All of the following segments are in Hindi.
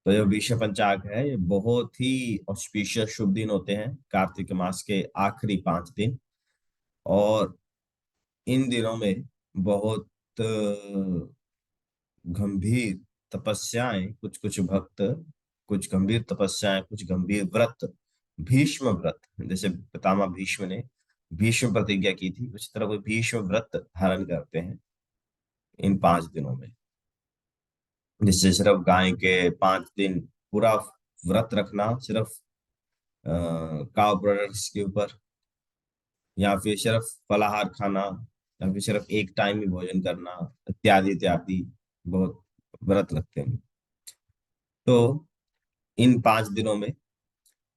तो जो विषय पंचांग है ये बहुत ही ऑस्पिशियस शुभ दिन होते हैं कार्तिक मास के आखिरी 5 दिन। और इन दिनों में बहुत गंभीर तपस्याएं, कुछ कुछ भक्त कुछ गंभीर तपस्याएं, कुछ गंभीर व्रत, भीष्म व्रत, जैसे पितामह भीष्म ने भीष्म प्रतिज्ञा की थी, उसी तरह कोई भीष्म व्रत धारण करते हैं इन 5 दिनों में। जिससे सिर्फ गाय के 5 दिन पूरा व्रत रखना, सिर्फ काव प्रोडक्ट्स के ऊपर, या फिर सिर्फ फलाहार खाना, या फिर सिर्फ एक टाइम ही भोजन करना, इत्यादि इत्यादि बहुत व्रत रखते हैं। तो इन 5 दिनों में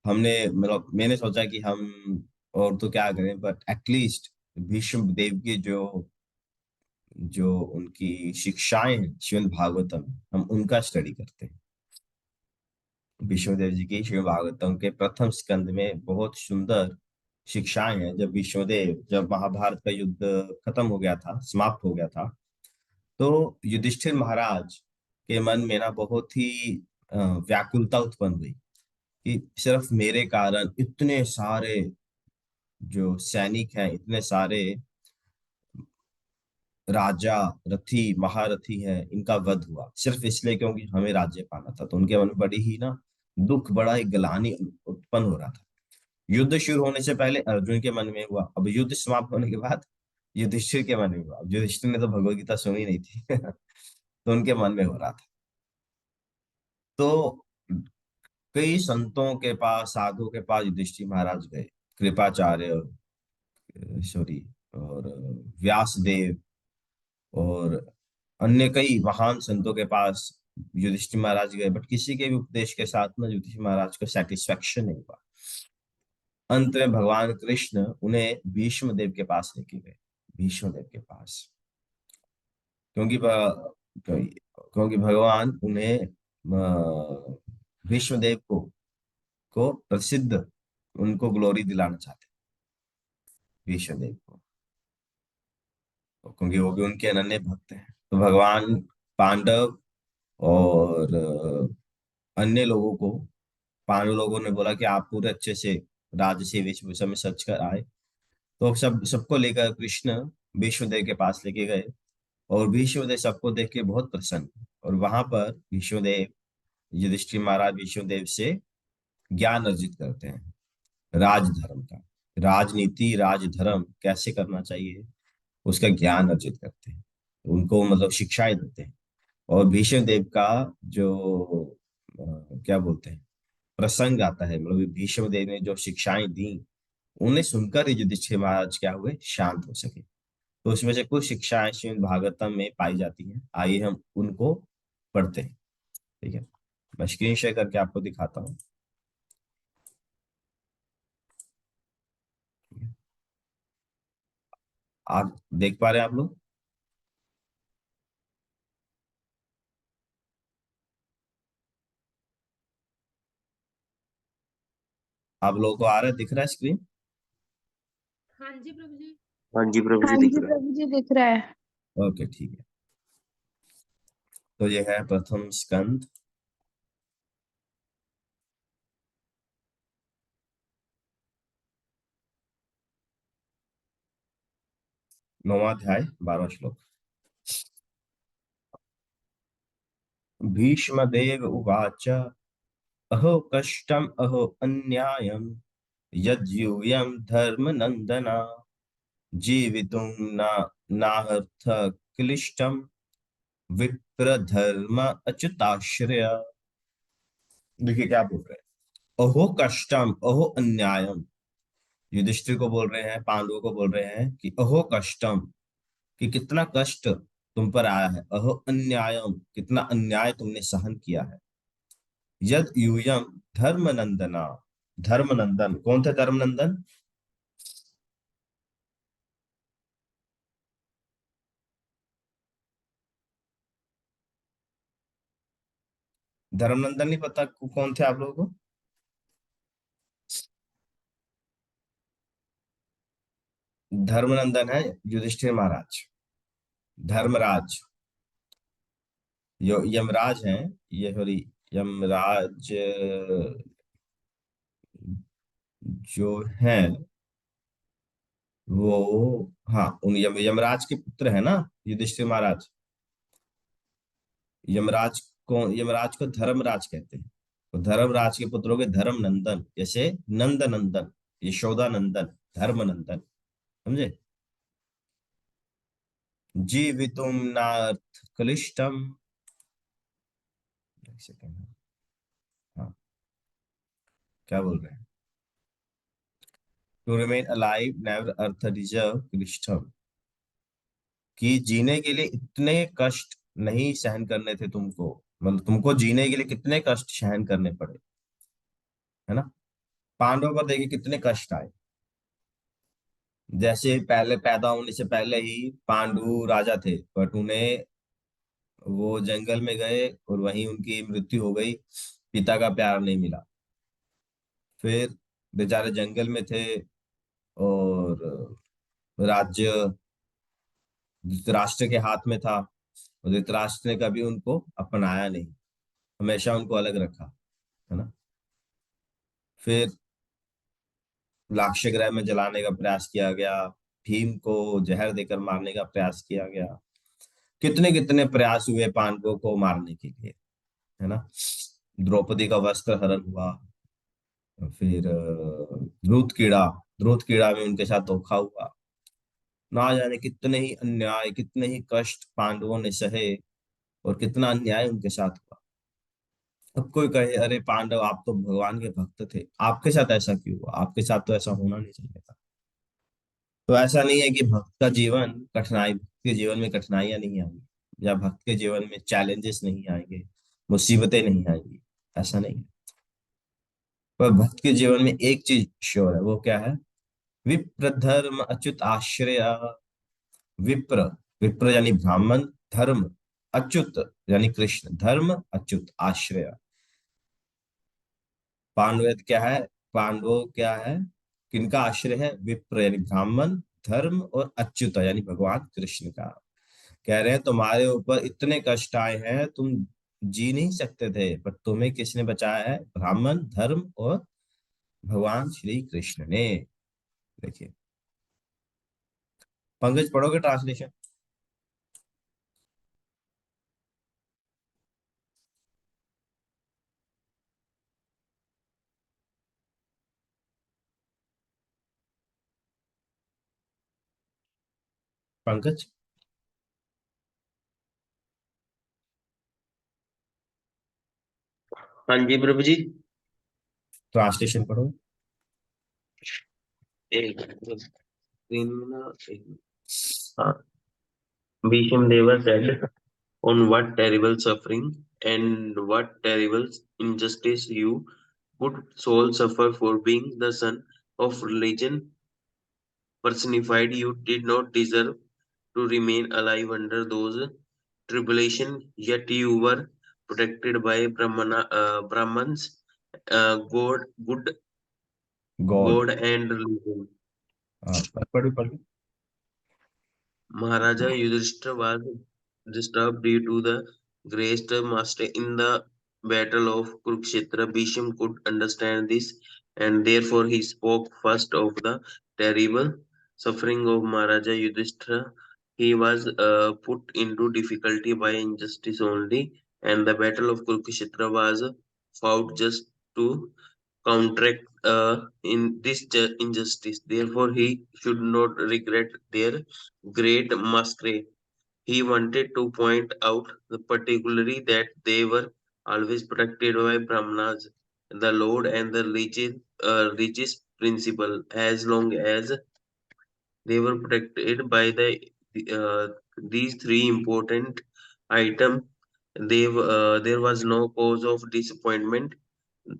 हमने मतलब मैंने सोचा कि हम और तो क्या करें, बट एटलीस्ट भीष्म देव की जो जो उनकी शिक्षाएं हैं श्रीमद् भागवतम, हम उनका स्टडी करते हैं। विष्णुदेव जी की श्रीमद् भागवतम के प्रथम स्कंद में बहुत सुंदर शिक्षाएं हैं। जब विष्णुदेव, जब महाभारत का युद्ध खत्म हो गया था, समाप्त हो गया था, तो युधिष्ठिर महाराज के मन में ना बहुत ही व्याकुलता उत्पन्न हुई कि सिर्फ मेरे कारण इतने सारे जो सैनिक हैं, इतने सारे राजा, रथी, महारथी हैं, इनका वध हुआ सिर्फ इसलिए क्योंकि हमें राज्य पाना था। तो उनके मन में बड़ी ही ना दुख, बड़ा ही ग्लानि उत्पन्न हो रहा था। युद्ध शुरू होने से पहले अर्जुन के मन में हुआ, अब युद्ध समाप्त होने के बाद युधिष्ठिर के मन में हुआ। अब युधिष्ठिर ने तो भगवत गीता सुनी नहीं थी तो उनके मन में हो रहा था। तो कई संतों के पास, साधुओं के पास युधिष्ठिर महाराज गए, कृपाचार्य, सॉरी, और व्यासदेव और अन्य कई महान संतों के पास युधिष्ठिर महाराज गए, बट किसी के भी उपदेश के साथ ना युधिष्ठिर महाराज को सेटिस्फेक्शन नहीं हुआ। अंत में भगवान कृष्ण उन्हें भीष्म देव के पास लेके गए, भीष्म देव के पास, क्योंकि क्योंकि भगवान उन्हें भीष्म देव को प्रसिद्ध, उनको ग्लोरी दिलाना चाहते हैं भीष्म देव को, क्योंकि वो भी उनके अनन्य भक्त हैं। तो भगवान पांडव और अन्य लोगों को, पांडव लोगों ने बोला कि आप पूरे अच्छे से राजसी वेशभूषा में सच कर आए। तो सबको लेकर कृष्ण भीष्मदेव के पास लेके गए, और भीष्मदेव सबको देख के बहुत प्रसन्न। और वहां पर भीष्मदेव, युधिष्ठिर महाराज भीष्मदेव से ज्ञान अर्जित करते हैं राजधर्म का, राजनीति राजधर्म कैसे करना चाहिए उसका ज्ञान अर्जित करते हैं, उनको मतलब शिक्षाएं देते हैं। और भीष्म देव का जो क्या बोलते हैं प्रसंग आता है, मतलब भीष्म देव ने जो शिक्षाएं दी, उन्हें सुनकर ही युधिष्ठिर महाराज क्या हुए, शांत हो सके। तो उसमें से कुछ शिक्षाएं श्रीमद् भागवतम में पाई जाती हैं, आइए हम उनको पढ़ते हैं। ठीक है, मैं स्क्रीन शेयर करके आपको दिखाता हूँ। आप देख पा रहे हैं आप लोग? आप लोगों को आ रहा है, दिख रहा है स्क्रीन? हाँ जी प्रभु जी। हाँ जी प्रभु जी हाँ दिख जी रहा है। प्रभु जी दिख रहा है। ओके, ठीक है। तो ये है प्रथम स्कंद, 9वां अध्याय, 12वां श्लोक। भीष्मदेव उवाच, अहो कष्टम अहो अन्यायम, यद्यूयं धर्मनंदना, जीवितुं न नाहर्थ क्लिष्टम, विप्रधर्म अच्युताश्रय। देखिए क्या बोल रहे हैं, अहो कष्टम अहो अन्यायम। युधिष्ठिर को बोल रहे हैं, पांडवों को बोल रहे हैं कि अहो कष्टम, कि कितना कष्ट तुम पर आया है, अहो अन्यायम, कितना अन्याय तुमने सहन किया है, यद यूयम धर्मनंदना। धर्मनंदन कौन थे? धर्मनंदन, धर्मनंदन नहीं पता कौन थे आप लोगों को? धर्मनंदन है युधिष्ठिर महाराज, धर्मराज, यो यमराज हैं ये, सॉरी, यमराज जो है वो, हाँ, उन यमराज के पुत्र है ना युधिष्ठिर महाराज। यमराज यमराज को धर्मराज कहते हैं। तो धर्मराज के पुत्रों के धर्म नंदन, जैसे नंद नंदन, यशोदा नंदन, धर्म नंदन। समझे? जीवितुम नार्थ क्लिष्टम। एक सेकंड। हाँ, क्या बोल रहे हैं? To remain alive never earth deserve क्लिष्टम, कि जीने के लिए इतने कष्ट नहीं सहन करने थे तुमको। मतलब तुमको जीने के लिए कितने कष्ट सहन करने पड़े, है ना। पांडवों को देखिए कितने कष्ट आए। जैसे पहले पैदा होने से पहले ही पांडु राजा थे, बट उन्हें वो जंगल में गए और वहीं उनकी मृत्यु हो गई। पिता का प्यार नहीं मिला। फिर बेचारे जंगल में थे, और राज्य धृतराष्ट्र के हाथ में था, और धृतराष्ट्र ने कभी उनको अपनाया नहीं, हमेशा उनको अलग रखा, है ना। फिर लाक्षागृह में जलाने का प्रयास किया गया, भीम को जहर देकर मारने का प्रयास किया गया। कितने कितने प्रयास हुए पांडवों को मारने के लिए, है ना। द्रौपदी का वस्त्र हरण हुआ। फिर ध्रुत कीड़ा में उनके साथ धोखा हुआ। ना जाने कितने ही अन्याय, कितने ही कष्ट पांडवों ने सहे, और कितना अन्याय उनके साथ हुआ। अब कोई कहे अरे पांडव आप तो भगवान के भक्त थे, आपके साथ ऐसा क्यों हुआ? आपके साथ तो ऐसा होना नहीं चाहिए था। तो ऐसा नहीं है कि भक्त का जीवन कठिनाई, भक्त के जीवन में कठिनाइयां नहीं आएंगी, या भक्त के जीवन में चैलेंजेस नहीं आएंगे, मुसीबतें नहीं आएंगी। ऐसा नहीं है। पर भक्त के जीवन में एक चीज श्योर है, वो क्या है? विप्र धर्म अच्युत आश्रय। विप्र, विप्र यानी ब्राह्मण, धर्म, अच्युत यानी कृष्ण, धर्म अच्युत आश्रय। पांडव क्या है? पांडव क्या है? किनका आश्रय है? विप्र यानी ब्राह्मण, धर्म और अच्युत यानी भगवान कृष्ण का। कह रहे हैं तुम्हारे ऊपर इतने कष्ट आए हैं, तुम जी नहीं सकते थे, पर तुम्हें किसने बचाया है? ब्राह्मण, धर्म और भगवान श्री कृष्ण ने। देखिए, पंकज पढ़ोगे ट्रांसलेशन? पंकज, हाँ जी प्रभु जी। ट्रांसलेशन पढ़ो। एक स्क्रीन में ना हाँ। Bhisham Deva said, "On what terrible suffering and what terrible injustice you would soul suffer for being the son of religion personified. You did not deserve to remain alive under those tribulation, yet you were protected by Brahmans, good God. God and religion." पढ़ो पढ़ो। Maharaja Yudhishthira was disturbed due to the great master in the battle of Kurukshetra. Bhisham could understand this, and therefore he spoke first of the terrible suffering of Maharaja Yudhishthira. He was put into difficulty by injustice only, and the battle of Kurukshetra was fought just to counteract in this injustice. Therefore, he should not regret their great masquerade. He wanted to point out the particularly that they were always protected by Brahmanas, the Lord and the religious principle. As long as they were protected by uh, these three important items, there was no cause of disappointment.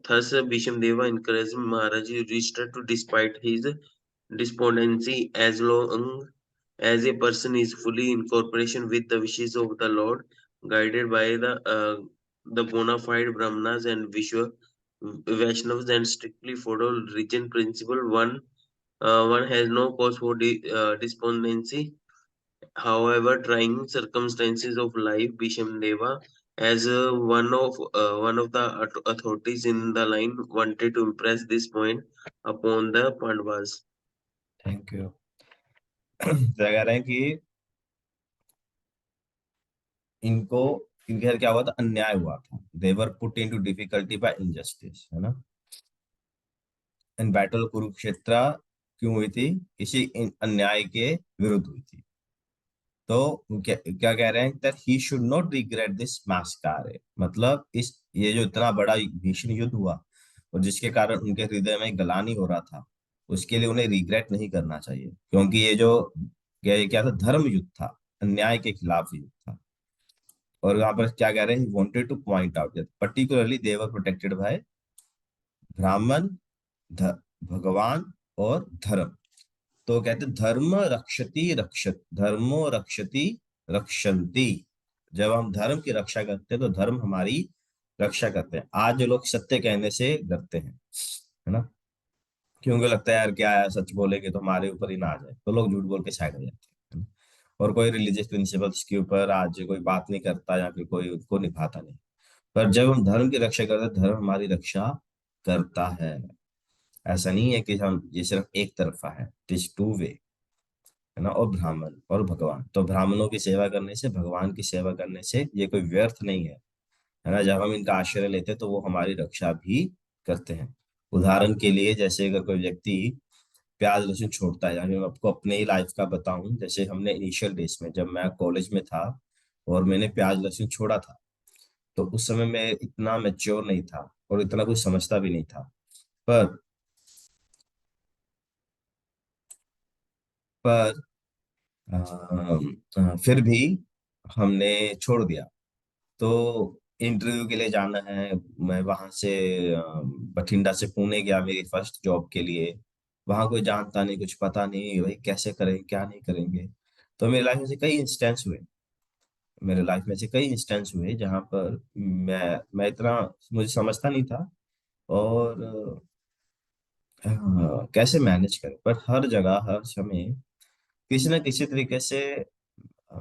Thus, Bhishamdeva encouraged Maharaja Yudhishthira to, despite his despondency, as long as a person is fully in cooperation with the wishes of the Lord, guided by the bona fide Brahmanas and Vaishnavas, and strictly follow religion principle, one has no cause for despondency. However, trying circumstances of life, Bhishamdeva, as one of the authorities in the line, wanted to impress this point upon the Pandavas. Thank you. कह रहे हैं कि इनको इनके घर क्या हुआ था, अन्याय हुआ था। They were put into difficulty by injustice, है ना। इन बैटल कुरुक्षेत्र क्यों हुई थी, इसी अन्याय के विरुद्ध हुई थी। तो क्या क्या कह रहे हैं, that he should not regret this massacre, मतलब इस ये जो इतना बड़ा भीषण युद्ध हुआ और जिसके कारण उनके हृदय में गलानी हो रहा था, उसके लिए उन्हें रिग्रेट नहीं करना चाहिए, क्योंकि ये जो क्या था, धर्म युद्ध था, अन्याय के खिलाफ युद्ध था। और यहाँ पर क्या कह रहे हैं, wanted two point out that particularly they were protected by ब्राह्मण, भगवान और धर्म। तो कहते धर्म रक्षति रक्षत, धर्मो रक्षति रक्षन्ति। जब हम धर्म की रक्षा करते हैं तो धर्म हमारी रक्षा करते हैं। आज जो लोग सत्य कहने से डरते हैं, है ना, क्योंकि लगता है यार क्या है, सच बोलेंगे तो हमारे ऊपर ही ना आ जाए, तो लोग झूठ बोल के साइड हो जाते हैं, है ना? और कोई रिलीजियस प्रिंसिपल्स के ऊपर आज कोई बात नहीं करता या फिर कोई उनको निभाता नहीं। पर जब हम धर्म की रक्षा करते हैं, धर्म हमारी रक्षा करता है। ऐसा नहीं है कि हम ये सिर्फ एक तरफा है, इट इज टू वे, है ना। और ब्राह्मण और भगवान, तो ब्राह्मणों की सेवा करने से, भगवान की सेवा करने से ये कोई व्यर्थ नहीं है ना। जब हम इनका आश्रय लेते हैं तो वो हमारी रक्षा भी करते हैं। उदाहरण के लिए, जैसे अगर कोई व्यक्ति प्याज लहसुन छोड़ता है, यानी मैं आपको अपने ही लाइफ का बताऊं, जैसे हमने इनिशियल डेज में, जब मैं कॉलेज में था और मैंने प्याज लहसुन छोड़ा था, तो उस समय मैं इतना मेच्योर नहीं था और इतना कुछ समझता भी नहीं था। पर पर फिर भी हमने छोड़ दिया। तो इंटरव्यू के लिए जाना है, मैं वहां से बठिंडा से पुणे गया मेरी फर्स्ट जॉब के लिए। वहां कोई जानता नहीं, कुछ पता नहीं भाई कैसे करें क्या नहीं करेंगे। तो मेरी लाइफ में से कई इंस्टेंस हुए, जहां पर मैं इतना मुझे समझता नहीं था। और कैसे मैनेज करें, पर हर जगह हर समय किसी न किसी तरीके से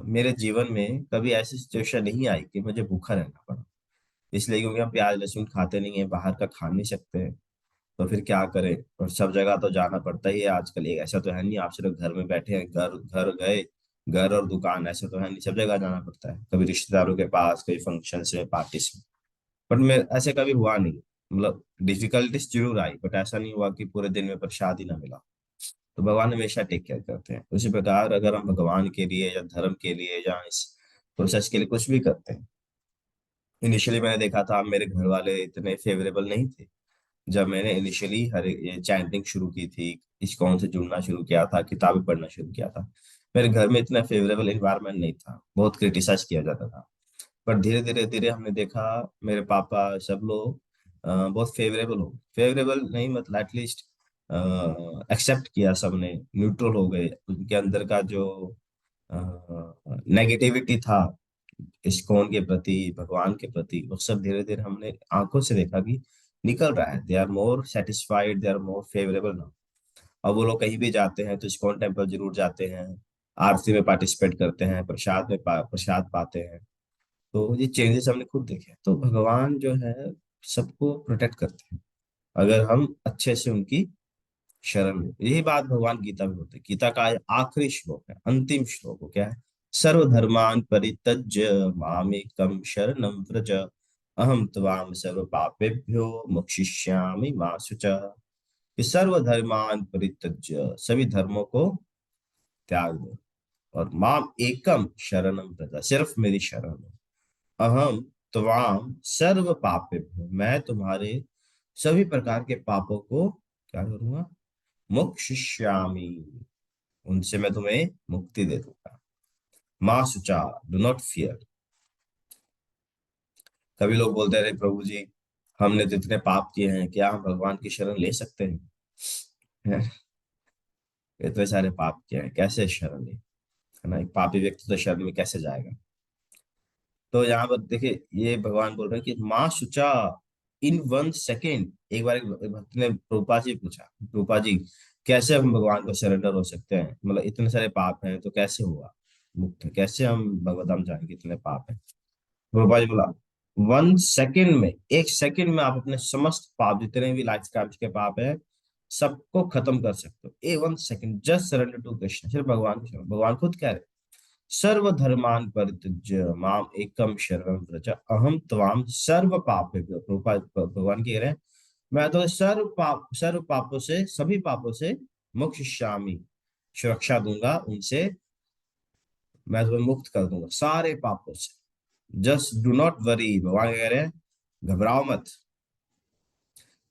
मेरे जीवन में कभी ऐसी सिचुएशन नहीं आई कि मुझे भूखा रहना पड़ा। इसलिए क्योंकि हम प्याज लहसुन खाते नहीं है, बाहर का खा नहीं सकते, तो फिर क्या करें। और सब जगह तो जाना पड़ता ही है आजकल, एक ऐसा तो है नहीं आप सिर्फ घर में बैठे हैं, घर घर गए, घर और दुकान ऐसा तो है नहीं, सब जगह जाना पड़ता है, कभी रिश्तेदारों के पास, कभी फंक्शन में, पार्टीज में। बट मैं ऐसे कभी हुआ नहीं, मतलब डिफिकल्टीज जरूर आई, बट ऐसा नहीं हुआ कि पूरे दिन में प्रसाद ही ना मिला। तो भगवान हमेशा टेक केयर करते हैं। उसी प्रकार अगर हम भगवान के लिए या धर्म के लिए या इस प्रोसेस के लिए कुछ भी करते हैं, इनिशियली मैंने देखा था मेरे घर वाले इतने फेवरेबल नहीं थे। जब मैंने इनिशियली हर ये चैंटिंग शुरू की थी, इस्कॉन से जुड़ना शुरू किया था, किताबें पढ़ना शुरू किया था, मेरे घर में इतना फेवरेबल एनवायरनमेंट नहीं था, बहुत क्रिटिसाइज किया जाता था। पर धीरे धीरे धीरे हमने देखा, मेरे पापा सब लोग बहुत फेवरेबल नहीं, मतलब एटलीस्ट एक्सेप्ट किया सबने, न्यूट्रल हो गए। उनके अंदर का जो नेगेटिविटी था इस्कॉन के प्रति, भगवान के प्रति, वो सब धीरे धीरे हमने आंखों से देखा कि निकल रहा है। They are more satisfied, they are more favourable now. अब वो लोग कहीं भी जाते हैं तो इस्कॉन टेम्पल जरूर जाते हैं, आरती में पार्टिसिपेट करते हैं, प्रसाद में प्रसाद पाते हैं। तो ये चेंजेस हमने खुद देखे हैं। तो भगवान जो है सबको प्रोटेक्ट करते हैं अगर हम अच्छे से उनकी शरण में। यही बात भगवान गीता में होती है। गीता का आखिरी श्लोक है, अंतिम श्लोक, वो क्या है, सर्वधर्मान परित्यज्य मामेकम शरणं व्रज, अहम त्वाम सर्व पापेभ्यो मोक्षयिष्यामि मा शुचः। कि सर्वधर्मान परित्यज्य, सभी धर्मों को त्याग दो, और माम एकम शरणम व्रज, सिर्फ मेरी शरण लो। अहम त्वाम सर्व पापेभ्यो, मैं तुम्हारे सभी प्रकार के पापों को क्या करूंगा, मोक्षयिष्यामि, उनसे मैं तुम्हें मुक्ति दे दूंगा। माँ सुचा, डू नॉट फियर। कभी लोग बोलते रहे, प्रभु जी हमने तो इतने पाप किए हैं, क्या हम भगवान की शरण ले सकते हैं? इतने सारे पाप किए हैं, कैसे शरण ले, है ना। एक पापी व्यक्ति तो शरण में कैसे जाएगा। तो यहाँ पर देखिए, ये भगवान बोल रहे हैं कि माँ शुचा, इन 1 सेकेंड। एक बार एक भक्त ने रूपा जी पूछा, रूपा जी कैसे हम भगवान को सरेंडर हो सकते हैं, मतलब इतने सारे पाप हैं तो कैसे हुआ। मुक्त है। कैसे हम भगवत धाम जाएंगे, इतने पाप है। प्रभुपाद जी बोला 1 सेकेंड में, 1 सेकेंड में आप अपने समस्त पाप, जितने भी लाइफ टाइम के पाप है, सबको खत्म कर सकते हो। 1 second, just surrender to Krishna. सिर्फ भगवान को, भगवान खुद कह रहे सर्वधर्मान परित्यज्य माम एकम शरणं व्रज अहम त्वाम सर्व पापेभ्यो। भगवान कह रहे हैं मैं तो सर्व पापों से, सभी पापों से मोक्षयिष्यामि, सुरक्षा दूंगा उनसे, मैं तुम्हें मुक्त कर दूंगा सारे पापों से। जस्ट डू नॉट वरी, भगवान कह रहे हैं घबराओ मत।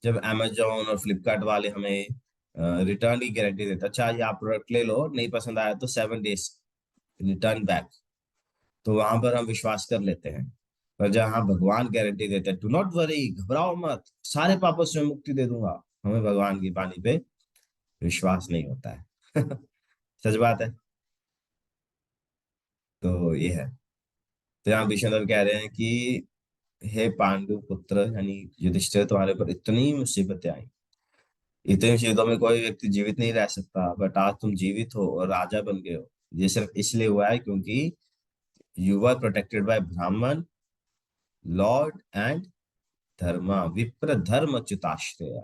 जब अमेजोन और फ्लिपकार्ट वाले हमें रिटर्न की गारंटी देते, अच्छा ये आप प्रोडक्ट ले लो, नहीं पसंद आया तो 7 डेज रिटर्न बैक, तो वहां पर हम विश्वास कर लेते हैं। पर जहाँ भगवान गारंटी देते हैं डू नॉट वरी, घबराओ मत, सारे पापों से मैं मुक्ति दे दूंगा, हमें भगवान की वाणी पे विश्वास नहीं होता है। सच बात है। तो ये है। तो यहाँ विष्णु कह रहे हैं कि हे पांडु पुत्र, यानी युधिष्ठिर, तुम्हारे ऊपर इतनी मुसीबतें आई, इतनी मुसीबतों में कोई व्यक्ति जीवित नहीं रह सकता, बट आज तुम जीवित हो और राजा बन गए हो। ये सिर्फ इसलिए हुआ है क्योंकि यू आर प्रोटेक्टेड बाय ब्राह्मण, लॉर्ड एंड धर्मा, विप्र धर्म च्युताश्रय।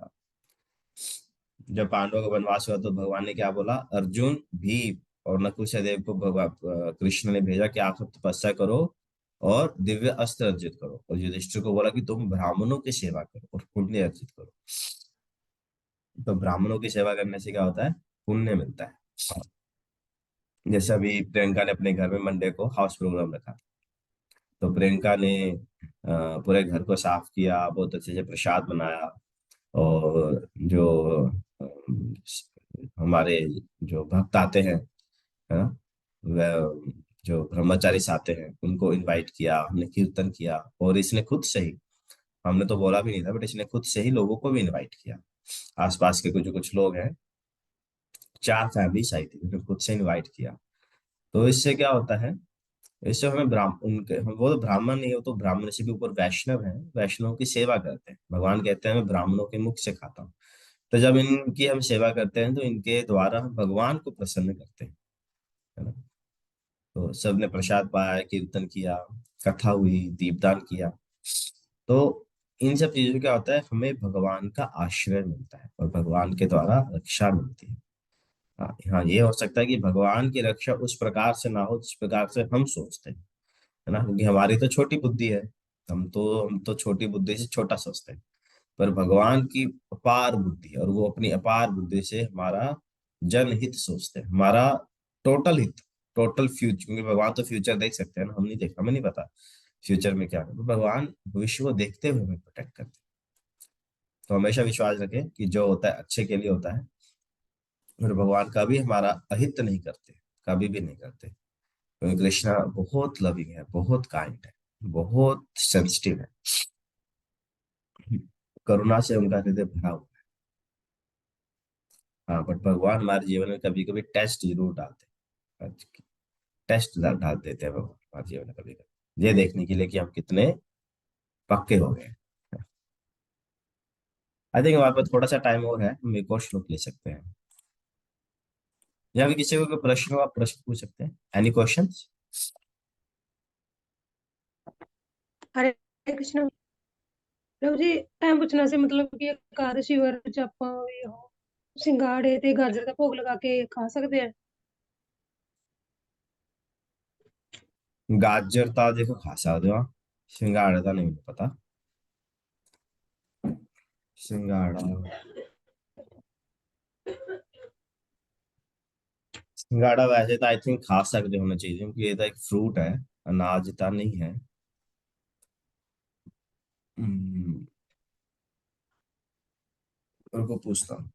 जब पांडवों का वनवास हुआ तो भगवान ने क्या बोला, अर्जुन, भीम और नकुल सहदेव को भगवान कृष्ण ने भेजा कि आप सब तपस्या करो और दिव्य अस्त्र अर्जित करो, और युधिष्ठिर को बोला कि तुम ब्राह्मणों की सेवा करो और पुण्य अर्जित करो। तो ब्राह्मणों की सेवा करने से क्या होता है, पुण्य मिलता है। जैसे अभी प्रियंका ने अपने घर में मंडे को हाउस प्रोग्राम रखा, तो प्रियंका ने पूरे घर को साफ किया, बहुत अच्छे से प्रसाद बनाया, और जो हमारे जो भक्त आते हैं, है ना, वह जो ब्रह्मचारी आते हैं उनको इनवाइट किया, हमने कीर्तन किया, और इसने खुद से ही, हमने तो बोला भी नहीं था, बट इसने खुद से ही लोगों को भी इनवाइट किया। आसपास के कुछ कुछ लोग हैं, 4 फैमिलीज आई थी, उन्होंने खुद से इनवाइट किया। तो इससे क्या होता है, इससे हमें उनके, हम वो तो ब्राह्मण नहीं हो तो ब्राह्मण से भी ऊपर वैष्णव हैं, वैष्णव की सेवा करते हैं। भगवान कहते हैं मैं ब्राह्मणों के मुख से खाता हूँ। तो जब इनकी हम सेवा करते हैं तो इनके द्वारा हम भगवान को प्रसन्न करते हैं, है ना। तो सबने प्रसाद पाया, कीर्तन किया, कथा हुई, दीपदान किया। तो इन सब चीजों से क्या होता है, हमें भगवान का आश्रय मिलता है और भगवान के द्वारा रक्षा मिलती है। हाँ हाँ, ये हो सकता है कि भगवान की रक्षा उस प्रकार से ना हो जिस प्रकार से हम सोचते हैं, है ना, क्योंकि हमारी तो छोटी बुद्धि है, हम तो छोटी बुद्धि से छोटा सोचते हैं। पर भगवान की अपार बुद्धि है, और वो अपनी अपार बुद्धि से हमारा जनहित सोचते हैं, हमारा टोटल हित, टोटल फ्यूचर, क्योंकि भगवान तो फ्यूचर देख सकते हैं ना, हम नहीं देख, हमें नहीं पता फ्यूचर में क्या है, तो भगवान भविष्य को देखते हुए हमें प्रोटेक्ट करते हैं। तो हमेशा विश्वास रखें कि जो होता है अच्छे के लिए होता है, और भगवान कभी हमारा अहित नहीं करते, कभी भी नहीं करते, क्योंकि कृष्णा बहुत लविंग है, बहुत काइंड है, बहुत सेंसिटिव है, करुणा से उनका हृदय भरा हुआ है। हाँ, बट भगवान हमारे जीवन में कभी कभी टेस्ट जरूर डालते हैं, टेस्ट डाल देते हैं भगवान हमारे जीवन में कभी कभी, ये देखने के लिए कि हम कितने पक्के हो गए। आई थिंक हमारे पास थोड़ा सा टाइम और है, हम एक और श्लोक ले सकते हैं, या फिर किसी को कोई प्रश्न हो आप प्रश्न पूछ सकते हैं। Any question? हरे कृष्ण। प्रभु जी मैं पूछना से मतलब कि एकादशी व्रत च ਆਪਾਂ ਇਹ ਸਿੰਗਾੜੇ ਤੇ ਗਾਜਰ ਦਾ ਭੋਗ ਲਗਾ ਕੇ ਖਾ ਸਕਦੇ ਆ। गाजर ता देखो खा सकते हो, सिंगाड़ा का नहीं मुझे पता। सिंगाड़ा, सिंगाड़ा वैसे तो आई थिंक खा सकते होना चाहिए, क्योंकि ये तो एक फ्रूट है, अनाज ता नहीं है। हम्म, उनको पूछता हूँ।